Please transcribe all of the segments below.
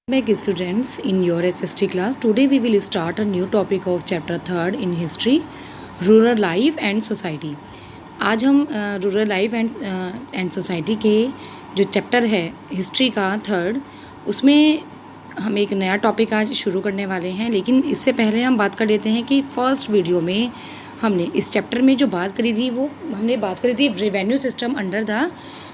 Back students in your SST class. Today we will start a new topic of chapter 3rd in history, rural life and society. आज हम rural life and society के जो chapter है history का 3rd, उसमें हम एक नया टॉपिक आज शुरू करने वाले हैं। लेकिन इससे पहले हम बात कर लेते हैं कि फर्स्ट वीडियो में हमने इस चैप्टर में जो बात करी थी वो हमने बात करी थी revenue system under the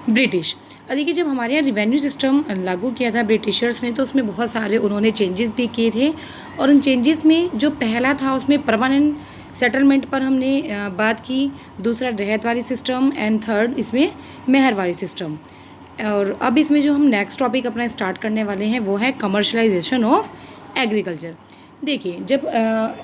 British. देखिए, जब हमारे यहाँ रिवेन्यू सिस्टम लागू किया था ब्रिटिशर्स ने, तो उसमें बहुत सारे उन्होंने चेंजेस भी किए थे। और उन चेंजेस में जो पहला था उसमें परमानेंट सेटलमेंट पर हमने बात की, दूसरा रहतवारी सिस्टम एंड थर्ड इसमें मेहरवारी सिस्टम। और अब इसमें जो हम नेक्स्ट टॉपिक अपना स्टार्ट करने वाले हैं वो है कमर्शलाइजेशन ऑफ एग्रीकल्चर। देखिए, जब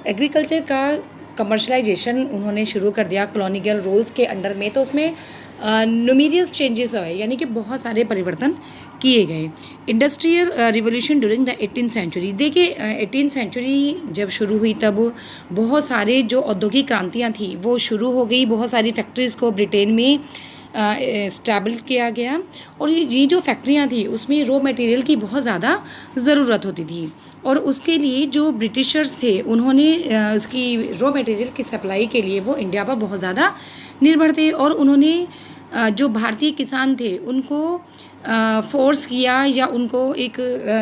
एग्रीकल्चर का कमर्शलाइजेशन उन्होंने शुरू कर दिया कॉलोनियल रूल्स के अंडर में, तो उसमें न्यूमेरियस चेंजेस आए, यानी कि बहुत सारे परिवर्तन किए गए। Industrial revolution during the 18th century. देखिए, 18th सेंचुरी जब शुरू हुई तब बहुत सारे जो औद्योगिक क्रांतियाँ थी वो शुरू हो गई। बहुत सारी फैक्ट्रीज़ को ब्रिटेन में इस्टेब्लिश किया गया। और ये जो फैक्ट्रियाँ थी उसमें रॉ मटेरियल की बहुत ज़्यादा ज़रूरत होती थी, और उसके लिए जो ब्रिटिशर्स थे उन्होंने उसकी रॉ मटेरियल की सप्लाई के लिए वो इंडिया पर बहुत ज़्यादा निर्भर थे। और उन्होंने जो भारतीय किसान थे उनको फोर्स किया या उनको एक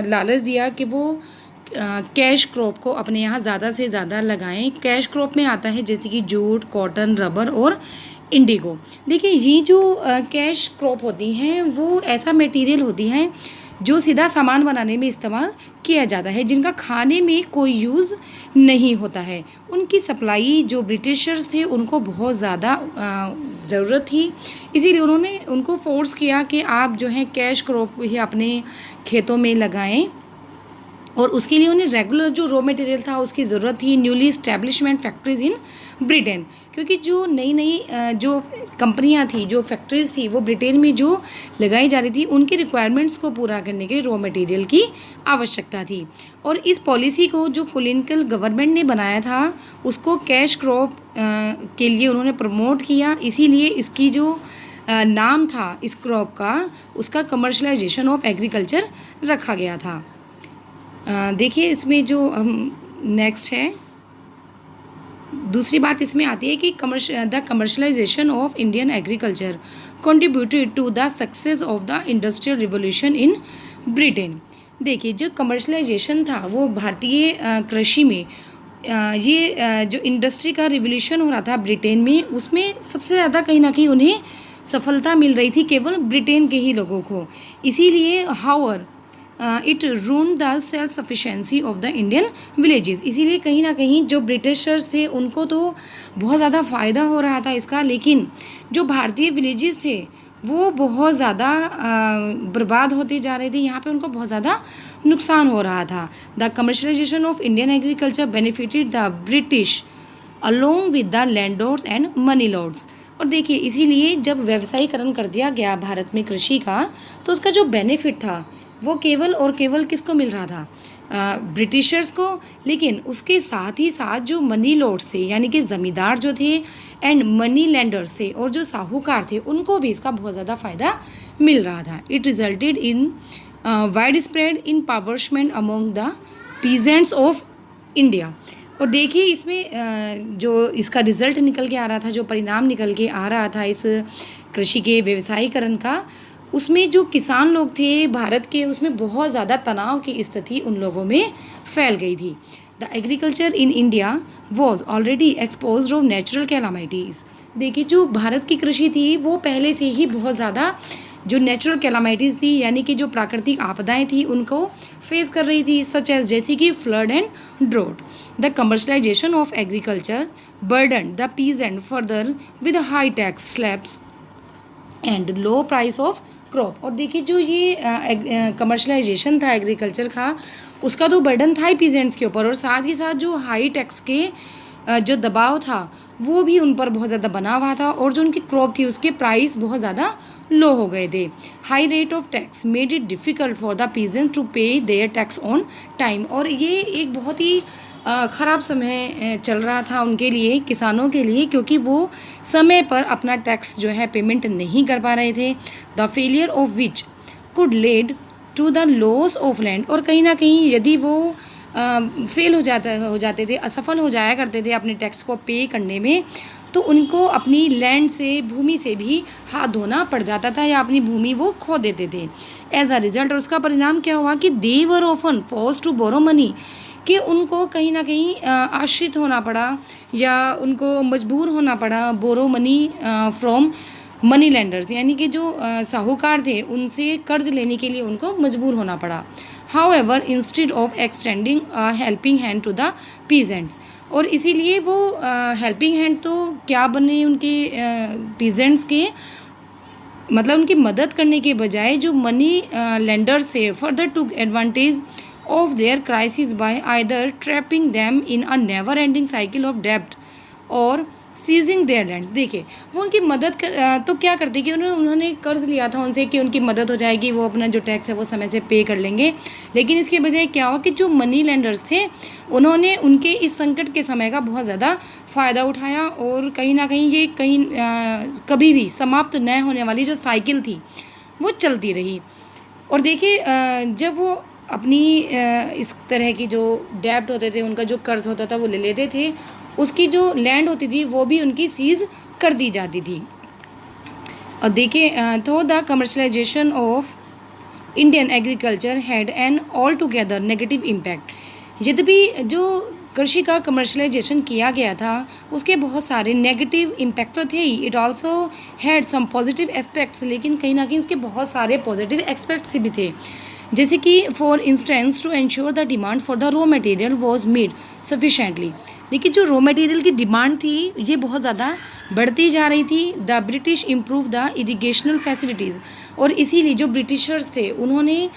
लालच दिया कि वो कैश क्रॉप को अपने यहाँ ज़्यादा से ज़्यादा लगाएं। कैश क्रॉप में आता है जैसे कि जूट, कॉटन, रबर और इंडिगो। देखिए, ये जो कैश क्रॉप होती हैं वो ऐसा मटेरियल होती हैं जो सीधा सामान बनाने में इस्तेमाल किया जाता है, जिनका खाने में कोई यूज़ नहीं होता है। उनकी सप्लाई जो ब्रिटिशर्स थे उनको बहुत ज़्यादा ज़रूरत थी, इसीलिए उन्होंने उनको फोर्स किया कि आप जो है कैश क्रॉप ही अपने खेतों में लगाएं। और उसके लिए उन्हें रेगुलर जो रॉ मटेरियल था उसकी ज़रूरत थी। Newly establishment factories in Britain, क्योंकि जो नई नई जो कंपनियां थी, जो फैक्ट्रीज़ थी वो ब्रिटेन में जो लगाई जा रही थी, उनकी रिक्वायरमेंट्स को पूरा करने के लिए रॉ मटेरियल की आवश्यकता थी। और इस पॉलिसी को जो कॉलोनियल गवर्नमेंट ने बनाया था उसको कैश क्रॉप के लिए उन्होंने प्रमोट किया। इसीलिए इसकी जो नाम था इस क्रॉप का, उसका कमर्शलाइजेशन ऑफ एग्रीकल्चर रखा गया था। देखिए, इसमें जो हम नेक्स्ट है, दूसरी बात इसमें आती है कि the commercialisation of Indian agriculture contributed to the success of the industrial revolution in Britain. देखिए, जो कमर्शलाइजेशन था वो भारतीय कृषि में ये जो इंडस्ट्री का रिवोल्यूशन हो रहा था ब्रिटेन में, उसमें सबसे ज़्यादा कहीं ना कहीं उन्हें सफलता मिल रही थी केवल ब्रिटेन के ही लोगों को। इसीलिए however it ruin the self sufficiency of the Indian villages. इसीलिए कहीं ना कहीं जो ब्रिटिशर्स थे उनको तो बहुत ज़्यादा फ़ायदा हो रहा था इसका, लेकिन जो भारतीय विलेजेस थे वो बहुत ज़्यादा बर्बाद होते जा रहे थे। यहाँ पे उनको बहुत ज़्यादा नुकसान हो रहा था। The commercialisation of Indian agriculture benefited the British along with the landlords and money lords. और देखिए, इसीलिए जब व्यवसायीकरण कर दिया गया भारत में कृषि का, तो उसका जो बेनिफिट था वो केवल और केवल किसको मिल रहा था? ब्रिटिशर्स को। लेकिन उसके साथ ही साथ जो मनी लॉर्ड्स थे, यानी कि ज़मींदार जो थे, एंड मनी लैंडर्स थे, और जो साहूकार थे, उनको भी इसका बहुत ज़्यादा फ़ायदा मिल रहा था। It resulted in widespread impoverishment among the peasants of India. और देखिए, इसमें जो इसका रिज़ल्ट निकल के आ रहा था, जो परिणाम निकल के आ रहा था इस कृषि के व्यवसायीकरण का, उसमें जो किसान लोग थे भारत के, उसमें बहुत ज़्यादा तनाव की स्थिति उन लोगों में फैल गई थी। The agriculture in India was already expose of natural calamities. देखिए, जो भारत की कृषि थी वो पहले से ही बहुत ज़्यादा जो नेचुरल कैलामिटीज़ थी, यानी कि जो प्राकृतिक आपदाएं थी, उनको फेस कर रही थी, सच एज जैसे कि flood and draught. The commercialisation of agriculture burden the peasant further with high tax slabs and low price of crop. और देखिए, जो ये कमर्शलाइजेशन था एग्रीकल्चर का, उसका तो बर्डन था ही पीजेंट्स के ऊपर, और साथ ही साथ जो हाई टैक्स के जो दबाव था वो भी उन पर बहुत ज़्यादा बना हुआ था, और जो उनकी क्रॉप थी उसके प्राइस बहुत ज़्यादा लो हो गए थे। High rate of tax made it difficult for the peasants to pay their tax on time. और ये एक बहुत ही ख़राब समय चल रहा था उनके लिए, किसानों के लिए, क्योंकि वो समय पर अपना टैक्स जो है पेमेंट नहीं कर पा रहे थे। The failure of which could lead to the loss of land, और कहीं ना कहीं यदि वो फेल हो जाते थे, असफल हो जाया करते थे अपने टैक्स को पे करने में, तो उनको अपनी लैंड से, भूमि से भी हाथ धोना पड़ जाता था या अपनी भूमि वो खो देते थे। एज अ रिजल्ट, और उसका परिणाम क्या हुआ कि they were often forced to borrow money, कि उनको कहीं ना कहीं आश्रित होना पड़ा या उनको मजबूर होना पड़ा borrow money from money lenders, यानी कि जो साहूकार थे उनसे कर्ज लेने के लिए उनको मजबूर होना पड़ा। However instead of extending helping hand to the peasants, और इसीलिए वो हेल्पिंग हैंड तो क्या बने उनके पीजेंट्स के, मतलब उनकी मदद करने के बजाय जो मनी लेंडर्स थे further to advantage of their crisis by either trapping them in a never ending cycle of डेब्ट और सीजिंग देयर लैंड्स। देखिए वो उनकी मदद तो क्या करते कि उन्होंने कर्ज लिया था उनसे कि उनकी मदद हो जाएगी, वो अपना जो टैक्स है वो समय से पे कर लेंगे, लेकिन इसके बजाय क्या हुआ कि जो मनी लेंडर्स थे उन्होंने उनके इस संकट के समय का बहुत ज़्यादा फ़ायदा उठाया, और कहीं ना कहीं ये कभी भी समाप्त न होने वाली जो साइकिल थी वो चलती रही। और देखिए जब वो अपनी इस तरह की जो डेब्ट होते थे, उनका जो कर्ज होता था वो ले लेते थे, उसकी जो लैंड होती थी वो भी उनकी सीज कर दी जाती थी। और देखिए तो the commercialisation of Indian agriculture had an all together negative impact, यद्यपि जो कृषि का कमर्शलाइजेशन किया गया था उसके बहुत सारे नेगेटिव इम्पैक्ट तो थे ही, it also had some positive aspects, लेकिन कहीं ना कहीं उसके बहुत सारे पॉजिटिव एस्पेक्ट्स भी थे, जैसे कि for instance to ensure the demand for the raw material was made sufficiently. देखिए जो रॉ मटेरियल की डिमांड थी ये बहुत ज़्यादा बढ़ती जा रही थी। The British improve the irrigational facilities, और इसीलिए जो ब्रिटिशर्स थे उन्होंने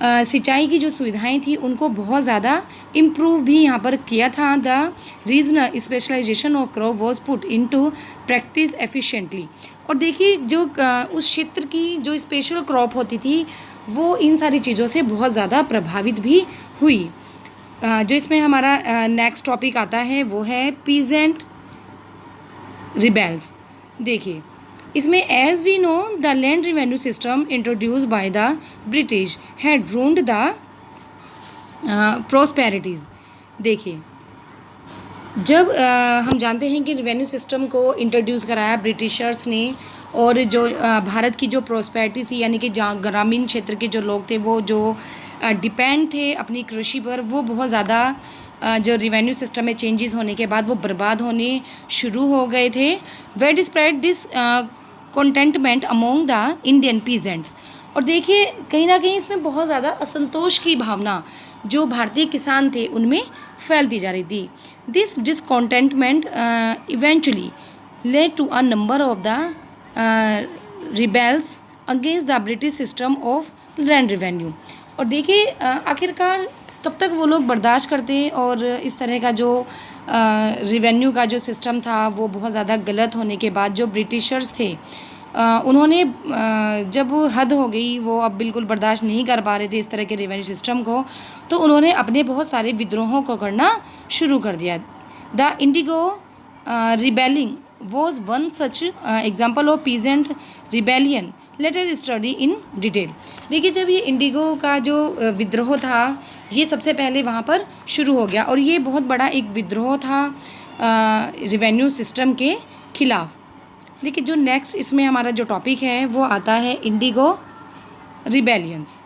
सिंचाई की जो सुविधाएं थी उनको बहुत ज़्यादा इम्प्रूव भी यहाँ पर किया था। The regional specialisation of crop was put into practice efficiently, और देखिए जो उस क्षेत्र की जो स्पेशल क्रॉप होती थी वो इन सारी चीज़ों से बहुत ज़्यादा प्रभावित भी हुई। जो इसमें हमारा नेक्स्ट टॉपिक आता है वो है पीजेंट रिबेल्स। देखिए इसमें as we know the land revenue system introduce by the British had ruined the prosperities. देखिए जब हम जानते हैं कि रेवेन्यू सिस्टम को इंट्रोड्यूस कराया ब्रिटिशर्स ने, और जो भारत की जो प्रोस्पेरिटी थी, यानी कि जहाँ ग्रामीण क्षेत्र के जो लोग थे वो जो डिपेंड थे अपनी कृषि पर, वो बहुत ज़्यादा जो रेवेन्यू सिस्टम में चेंजेस होने के बाद वो बर्बाद होने शुरू हो गए थे। Widespread this contentment among the Indian peasants, और देखिए कहीं ना कहीं इसमें बहुत ज़्यादा असंतोष की भावना जो भारतीय किसान थे उनमें फैलती जा रही थी। This discontentment eventually led to a number of the rebels against the British system of land revenue. और देखिए आखिरकार कब तक वो लोग बर्दाश्त करते, और इस तरह का जो रेवेन्यू का जो सिस्टम था वो बहुत ज़्यादा गलत होने के बाद जो ब्रिटिशर्स थे उन्होंने जब हद हो गई, वो अब बिल्कुल बर्दाश्त नहीं कर पा रहे थे इस तरह के रेवेन्यू सिस्टम को, तो उन्होंने अपने बहुत सारे विद्रोहों को करना शुरू कर दिया। The Indigo rebelling was one such example of peasant rebellion. Let us study in detail. देखिए जब ये इंडिगो का जो विद्रोह था ये सबसे पहले वहाँ पर शुरू हो गया, और ये बहुत बड़ा एक विद्रोह था रेवेन्यू सिस्टम के खिलाफ। देखिए जो नेक्स्ट इसमें हमारा जो टॉपिक है वो आता है इंडिगो रिबेलियंस।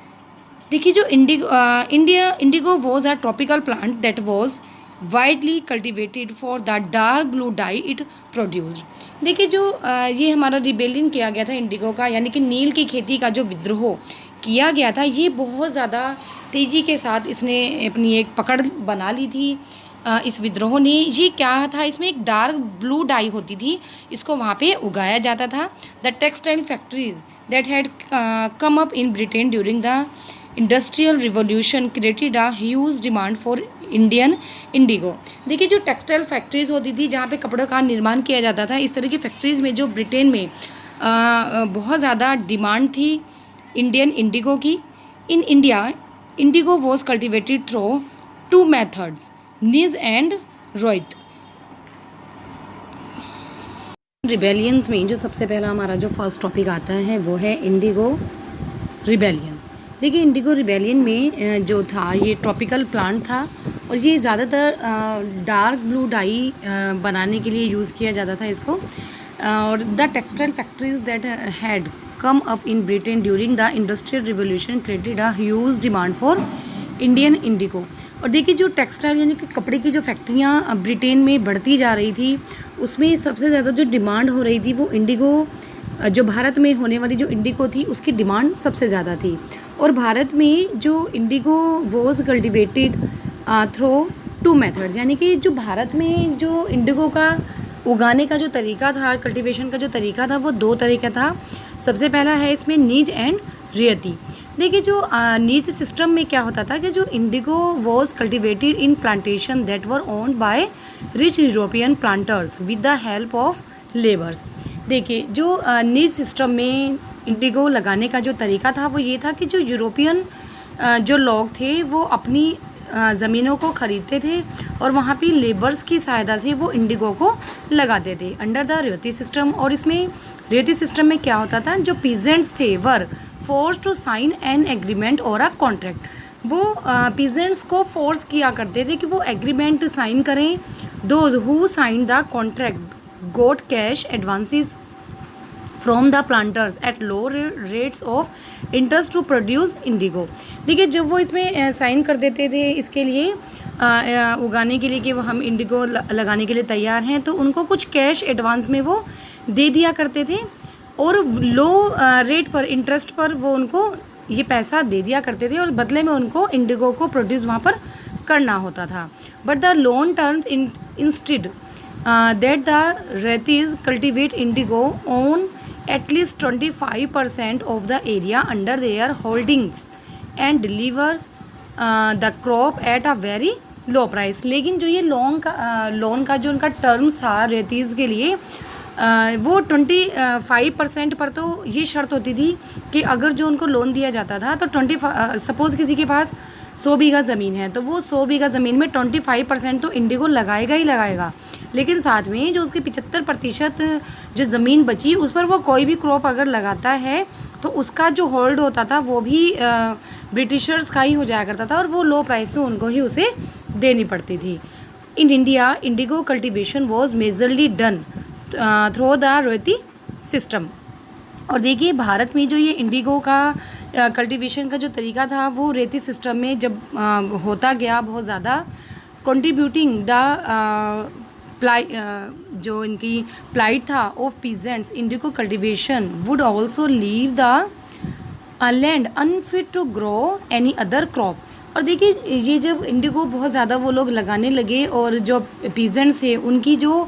देखिए जो Indigo was a tropical plant that was widely cultivated for the dark blue die it produced. देखिए जो ये हमारा रिबेलियन किया गया था इंडिगो का, यानी कि नील की खेती का जो विद्रोह किया गया था, ये बहुत ज़्यादा तेज़ी के साथ इसने अपनी एक पकड़ बना ली थी इस विद्रोह ने। ये क्या था, इसमें एक डार्क ब्लू डाई होती थी, इसको वहाँ पे उगाया जाता था। The textile factories that had come up in Britain during the industrial revolution created a huge demand for Indian Indigo. देखिए जो टेक्सटाइल फैक्ट्रीज होती थी जहाँ पे कपड़ों का निर्माण किया जाता था, इस तरह की फैक्ट्रीज़ में जो ब्रिटेन में बहुत ज़्यादा डिमांड थी इंडियन इंडिगो की। In India Indigo was cultivated through two methods, knees and wrote. Rebellions में जो सबसे पहला हमारा जो फर्स्ट टॉपिक आता है वो है इंडिगो रिबेलियन। देखिए इंडिगो रिबेलियन में जो था ये ट्रॉपिकल प्लांट था और ये ज़्यादातर डार्क ब्लू डाई बनाने के लिए यूज़ किया जाता था इसको। और the textile factories that had come up in Britain during the industrial revolution created a huge demand for Indian Indigo. और देखिए जो टेक्सटाइल यानी कि कपड़े की जो फैक्ट्रियाँ ब्रिटेन में बढ़ती जा रही थी उसमें सबसे ज़्यादा जो डिमांड हो रही थी वो इंडिगो, जो भारत में होने वाली जो इंडिगो थी उसकी डिमांड सबसे ज़्यादा थी। और भारत में जो Indigo was cultivated through two methods, यानी कि जो भारत में जो इंडिगो का उगाने का जो तरीका था, कल्टीवेशन का जो तरीका था वो दो तरीका था। सबसे पहला है इसमें नीज एंड रियती। देखिए जो नीज सिस्टम में क्या होता था कि जो Indigo was cultivated in plantation that were owned by rich European planters with the help of labours. देखिए जो नीज सिस्टम में इंडिगो लगाने का जो तरीका था वो ये था कि जो यूरोपियन जो लोग थे वो अपनी ज़मीनों को ख़रीदते थे और वहाँ पे लेबर्स की सहायता से वो इंडिगो को लगाते थे अंडर द रियती सिस्टम। और इसमें रियती सिस्टम में क्या होता था, जो पीजेंट्स थे were force to sign an agreement और अ कॉन्ट्रैक्ट। वो पीजेंट्स को फोर्स किया करते थे कि वो एग्रीमेंट साइन करें। Those who sign the contract got cash advances from the planters at low rates of interest to produce indigo. देखिए जब वो इसमें साइन कर देते थे इसके लिए उगाने के लिए कि वो हम इंडिगो लगाने के लिए तैयार हैं, तो उनको कुछ कैश एडवांस में वो दे दिया करते थे और लो रेट पर, इंटरेस्ट पर वो उनको ये पैसा दे दिया करते थे और बदले में उनको इंडिगो को प्रोड्यूस वहाँ पर करना होता था। But the loan terms instead that the ryots cultivate indigo on at least 25% of the area under their holdings and delivers the crop at a very low price। लेकिन जो ये लोन का जो उनका टर्म्स था रेतीज़ के लिए वो 25% पर तो ये शर्त होती थी कि अगर जो उनको लोन दिया जाता था तो सपोज़ किसी के पास 100 बीघा ज़मीन है तो वो 100 बीघा ज़मीन में 25% तो इंडिगो लगाएगा ही लगाएगा, लेकिन साथ में जो उसके 75% जो ज़मीन बची उस पर वो कोई भी क्रॉप अगर लगाता है तो उसका जो होल्ड होता था वो भी ब्रिटिशर्स का ही हो जाया करता था और वो लो प्राइस में उनको ही उसे देनी पड़ती थी। In India Indigo cultivation was majorly done through the रेती सिस्टम। और देखिए भारत में जो ये इंडिगो का कल्टीवेशन का जो तरीका था वो रेती सिस्टम में जब होता गया बहुत ज़्यादा, कंट्रीब्यूटिंग द जो इनकी प्लाइट था of peasants indigo cultivation would also leave the land unfit to grow any other crop. और देखिए ये जब इंडिगो बहुत ज़्यादा वो लोग लगाने लगे और जो पीजेंट्स थे उनकी जो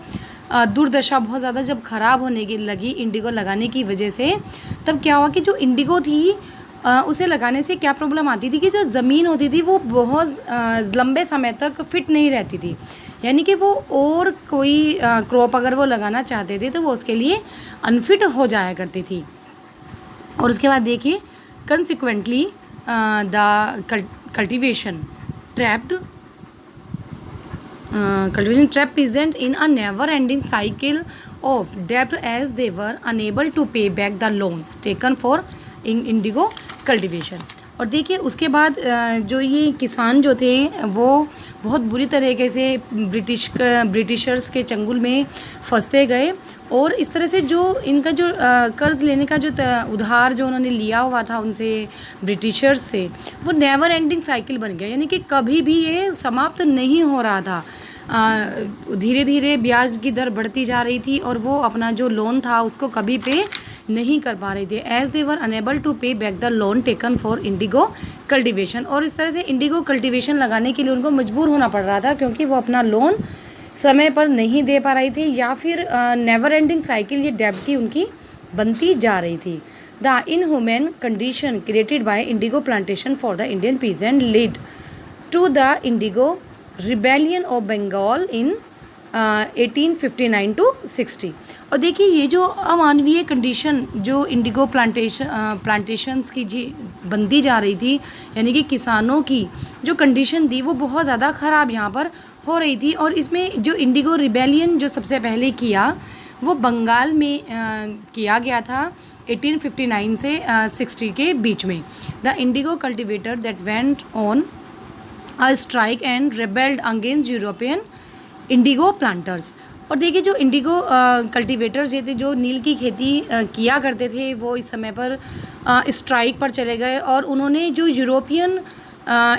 दुर्दशा बहुत ज़्यादा जब ख़राब होने की लगी इंडिगो लगाने की वजह से, तब क्या हुआ कि जो इंडिगो थी उसे लगाने से क्या प्रॉब्लम आती थी कि जो ज़मीन होती थी वो बहुत लंबे समय तक फिट नहीं रहती थी, यानी कि वो और कोई क्रॉप अगर वो लगाना चाहते थे तो वो उसके लिए अनफिट हो जाया करती थी। और उसके बाद देखिए consequently the cultivation trapped peasant in a never ending cycle of debt as they were unable to pay back the loans taken for indigo cultivation। और देखिए उसके बाद जो ये किसान जो थे वो बहुत बुरी तरीके से ब्रिटिशर्स के चंगुल में फंसते गए और इस तरह से जो इनका जो कर्ज़ लेने का जो उधार जो उन्होंने लिया हुआ था उनसे ब्रिटिशर्स से वो नेवर एंडिंग साइकिल बन गया, यानी कि कभी भी ये समाप्त नहीं हो रहा था। धीरे धीरे ब्याज की दर बढ़ती जा रही थी और वो अपना जो लोन था उसको कभी पे नहीं कर पा रहे थे as they were unable to pay back the loan taken for indigo cultivation. और इस तरह से इंडिगो कल्टीवेशन लगाने के लिए उनको मजबूर होना पड़ रहा था क्योंकि वो अपना लोन समय पर नहीं दे पा रही थी या फिर नेवर एंडिंग साइकिल ये डेब्ट की उनकी बनती जा रही थी। The inhuman condition created by indigo plantation for the Indian peasant lead to the indigo rebellion of Bengal in 1859 to 60। और देखिए ये जो अमानवीय कंडीशन जो इंडिगो प्लांटेशंस की जी बनती जा रही थी, यानी कि किसानों की जो कंडीशन थी वो बहुत ज़्यादा ख़राब यहाँ पर हो रही थी। और इसमें जो इंडिगो रिबेलियन जो सबसे पहले किया वो बंगाल में किया गया था 1859 से 60 के बीच में। The indigo cultivator that went on a strike and rebelled against European indigo planters. और देखिए जो इंडिगो कल्टिवेटर्स ये थे जो नील की खेती किया करते थे, वो इस समय पर स्ट्राइक पर चले गए और उन्होंने जो यूरोपियन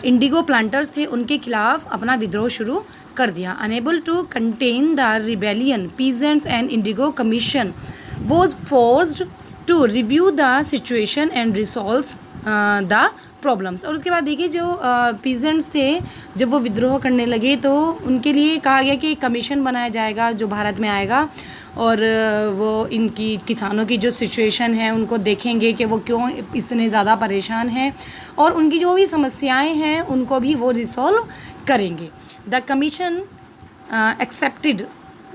इंडिगो प्लांटर्स थे उनके खिलाफ अपना विद्रोह शुरू कर दिया। Unable to contain the rebellion peasants and indigo commission was forced to review the situation and resolve the problems. और उसके बाद देखिए जो पीजेंट्स थे जब वो विद्रोह करने लगे तो उनके लिए कहा गया कि कमीशन बनाया जाएगा जो भारत में आएगा और वो इनकी किसानों की जो सिचुएशन है उनको देखेंगे कि वो क्यों इतने ज़्यादा परेशान हैं और उनकी जो भी समस्याएं हैं उनको भी वो रिसॉल्व करेंगे। The commission accepted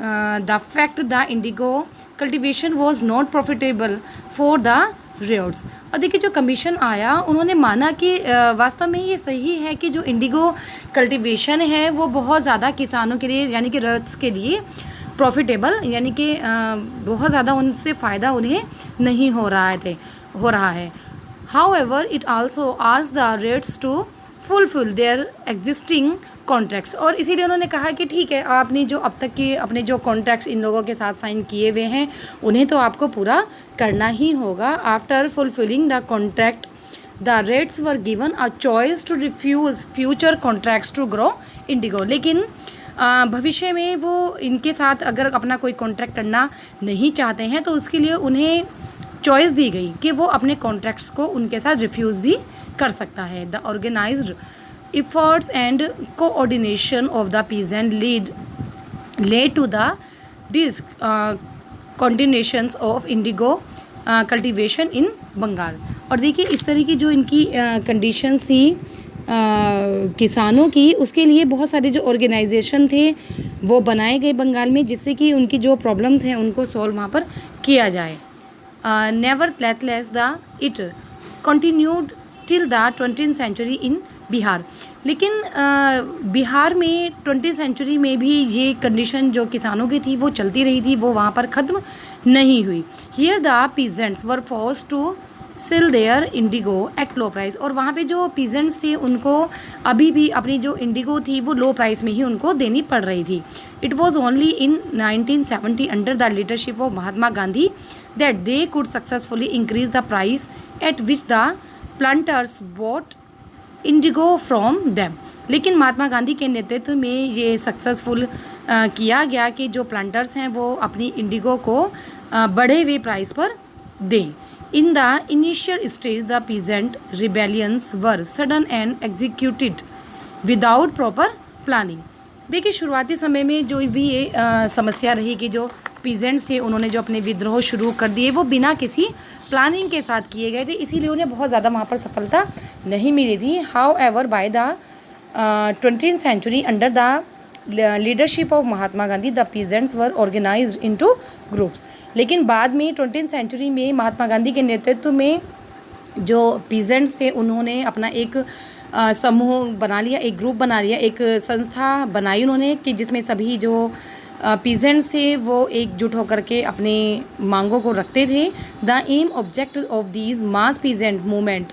the fact the Indigo cultivation was not profitable for the rates. और देखिए जो कमीशन आया उन्होंने माना कि वास्तव में ये सही है कि जो इंडिगो कल्टिवेशन है वो बहुत ज़्यादा किसानों के लिए यानी कि रेट्स के लिए प्रॉफिटेबल यानी कि बहुत ज़्यादा उनसे फ़ायदा उन्हें नहीं हो रहा है। However it also asked the ryots to fulfil their existing contracts. और इसीलिए उन्होंने कहा कि ठीक है आपने जो अब तक के अपने जो कॉन्ट्रैक्ट्स इन लोगों के साथ साइन किए हुए हैं उन्हें तो आपको पूरा करना ही होगा। After fulfilling the contract the ryots were given a choice to refuse future contracts to grow indigo. लेकिन भविष्य में वो इनके साथ अगर अपना कोई कॉन्ट्रैक्ट करना नहीं चाहते हैं तो उसके लिए उन्हें चॉइस दी गई कि वो अपने कॉन्ट्रैक्ट्स को उनके साथ रिफ्यूज़ भी कर सकता है। The organised efforts and coordination of the peasant led to the discontinuations of indigo cultivation in Bengal. और देखिए इस तरह की जो इनकी कंडीशंस थी किसानों की उसके लिए बहुत सारे जो ऑर्गेनाइजेशन थे वो बनाए गए बंगाल में जिससे कि उनकी जो प्रॉब्लम्स हैं उनको सॉल्व वहाँ पर किया जाए। Nevertheless the it continued till the 20th century in Bihar. लेकिन बिहार में 20th सेंचुरी में भी ये कंडीशन जो किसानों की थी वो चलती रही थी, वो वहाँ पर ख़त्म नहीं हुई। Here the peasants were forced to sell their indigo at low price. और वहाँ पे जो पीजेंट्स थे उनको अभी भी अपनी जो इंडिगो थी वो लो प्राइस में ही उनको देनी पड़ रही थी। It was only in 1970 under the leadership of Mahatma Gandhi that they could successfully increase the price at which the planters bought indigo from them. लेकिन महात्मा गांधी के नेतृत्व में ये सक्सेसफुल किया गया कि जो प्लांटर्स हैं वो अपनी इंडिगो को बढ़े हुए प्राइस पर दें। In the initial stage the peasant rebellions were sudden and executed without proper planning. देखिए शुरुआती समय में जो भी ये समस्या रही कि जो पीजेंट्स थे उन्होंने जो अपने विद्रोह शुरू कर दिए वो बिना किसी प्लानिंग के साथ किए गए थे, इसीलिए उन्हें बहुत ज़्यादा वहाँ पर सफलता नहीं मिली थी। However by the 20th century under the leadership of Mahatma Gandhi the peasants were organised into groups. लेकिन बाद में 20th सेंचुरी में महात्मा गांधी के नेतृत्व में जो पीजेंट्स थे उन्होंने अपना एक समूह बना लिया, एक ग्रुप बना लिया, एक संस्था बनाई उन्होंने कि जिसमें सभी जो पीजेंट्स थे वो एकजुट होकर के अपने मांगों को रखते थे। The aim object of these mass peasant movement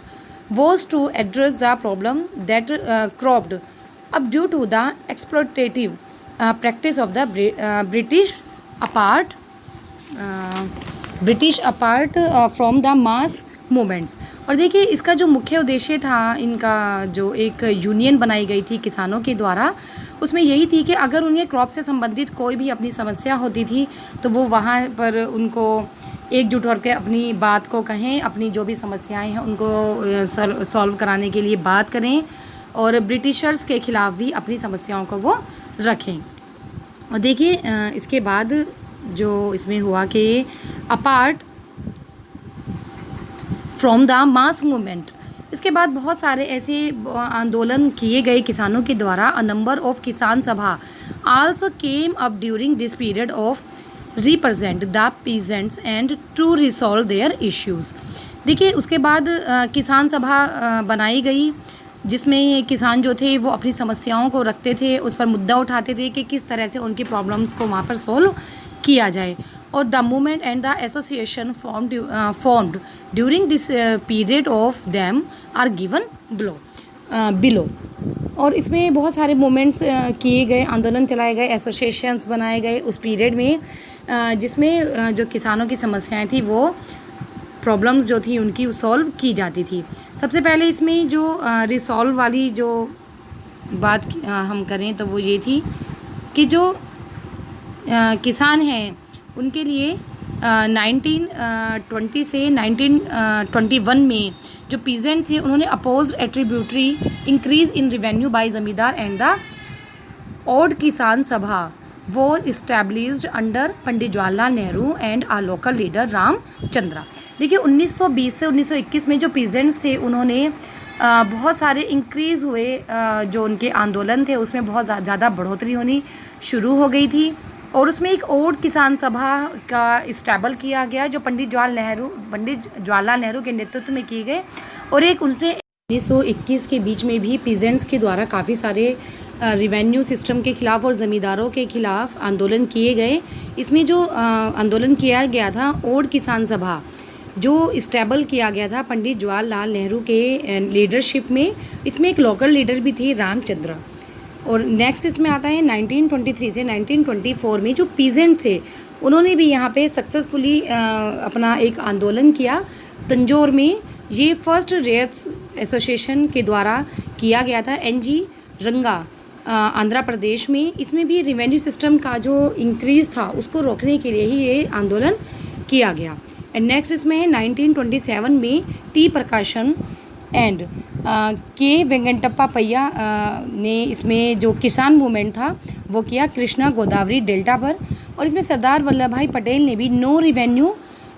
was to address the problem that cropped up due to the exploitative practice of the British apart from the mass movements. और देखिए इसका जो मुख्य उद्देश्य था, इनका जो एक यूनियन बनाई गई थी किसानों के द्वारा, उसमें यही थी कि अगर उन्हें क्रॉप से संबंधित कोई भी अपनी समस्या होती थी तो वो वहाँ पर उनको एकजुट होकर अपनी बात को कहें, अपनी जो भी समस्याएं हैं उनको सॉल्व कराने के लिए बात करें और ब्रिटिशर्स के ख़िलाफ़ भी अपनी समस्याओं को वो रखें। और देखिए इसके बाद जो इसमें हुआ कि apart from the mass movement, इसके बाद बहुत सारे ऐसे आंदोलन किए गए किसानों के द्वारा। अ number of Kisan Sabha also came up during this period of represent the peasants and to resolve their issues. देखिए उसके बाद किसान सभा बनाई गई जिसमें किसान जो थे वो अपनी समस्याओं को रखते थे, उस पर मुद्दा उठाते थे कि किस तरह से उनकी प्रॉब्लम्स को वहाँ पर सॉल्व किया जाए। और the movement and the association formed during this period of them are given below. और इसमें बहुत सारे मूवमेंट्स किए गए, आंदोलन चलाए गए, एसोसिएशंस बनाए गए उस पीरियड में, जिसमें जो किसानों की समस्याएं थी वो प्रॉब्लम्स जो थी उनकी सॉल्व की जाती थी। सबसे पहले इसमें जो रिसॉल्व वाली जो बात हम करें तो वो ये थी कि जो किसान हैं उनके लिए 1920 से 1921 में जो पीजेंट थे उन्होंने opposed arbitrary increase in revenue by zamindar and the Oudh Kisan Sabha वो established under Pandit Jawaharlal Nehru and a local leader Ramchandra. देखिए 1920 से 1921 में जो पीजेंट्स थे उन्होंने बहुत सारे इंक्रीज़ हुए, जो उनके आंदोलन थे उसमें बहुत ज़्यादा बढ़ोतरी होनी शुरू हो गई थी। और उसमें एक ओड किसान सभा का इस्टेबल किया गया जो पंडित जवाहरलाल नेहरू के नेतृत्व में किए गए। और एक उनसे 1921 के बीच में भी पीजेंट्स के द्वारा काफ़ी सारे रिवेन्यू सिस्टम के ख़िलाफ़ और ज़मींदारों के ख़िलाफ़ आंदोलन किए गए। इसमें जो आंदोलन किया गया था ओड किसान सभा जो इस्टेबल किया गया था पंडित जवाहरलाल नेहरू के लीडरशिप में, इसमें एक लोकल लीडर भी थे रामचंद्र। और नेक्स्ट इसमें आता है 1923 से 1924 में जो पीजेंट थे उन्होंने भी यहाँ पे सक्सेसफुली अपना एक आंदोलन किया तंजौर में। ये फर्स्ट रेट्स एसोसिएशन के द्वारा किया गया था NG रंगा आंध्र प्रदेश में। इसमें भी रिवेन्यू सिस्टम का जो इंक्रीज़ था उसको रोकने के लिए ही ये आंदोलन किया गया। एंड नेक्स्ट इसमें है 1927 में टी प्रकाशन एंड के वेंकटप्पा पैया ने इसमें जो किसान मूवमेंट था वो किया कृष्णा गोदावरी डेल्टा पर। और इसमें सरदार वल्लभ भाई पटेल ने भी नो रिवेन्यू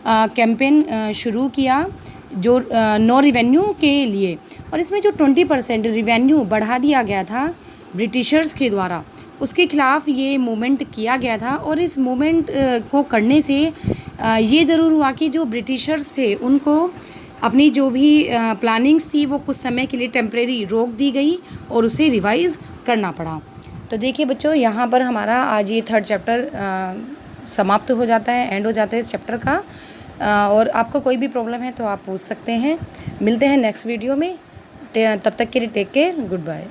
कैंपेन शुरू किया, जो नो रिवेन्यू के लिए। और इसमें जो 20% रिवेन्यू बढ़ा दिया गया था ब्रिटिशर्स के द्वारा, उसके ख़िलाफ़ ये मूवमेंट किया गया था। और इस मूवमेंट को करने से ये ज़रूर हुआ कि जो ब्रिटिशर्स थे उनको अपनी जो भी प्लानिंग्स थी वो कुछ समय के लिए टेम्परेरी रोक दी गई और उसे रिवाइज़ करना पड़ा। तो देखिए बच्चों, यहाँ पर हमारा आज ये 3rd चैप्टर समाप्त हो जाता है, एंड हो जाता है इस चैप्टर का। और आपको कोई भी प्रॉब्लम है तो आप पूछ सकते हैं। मिलते हैं नेक्स्ट वीडियो में, तब तक के लिए टेक केयर, गुड बाय।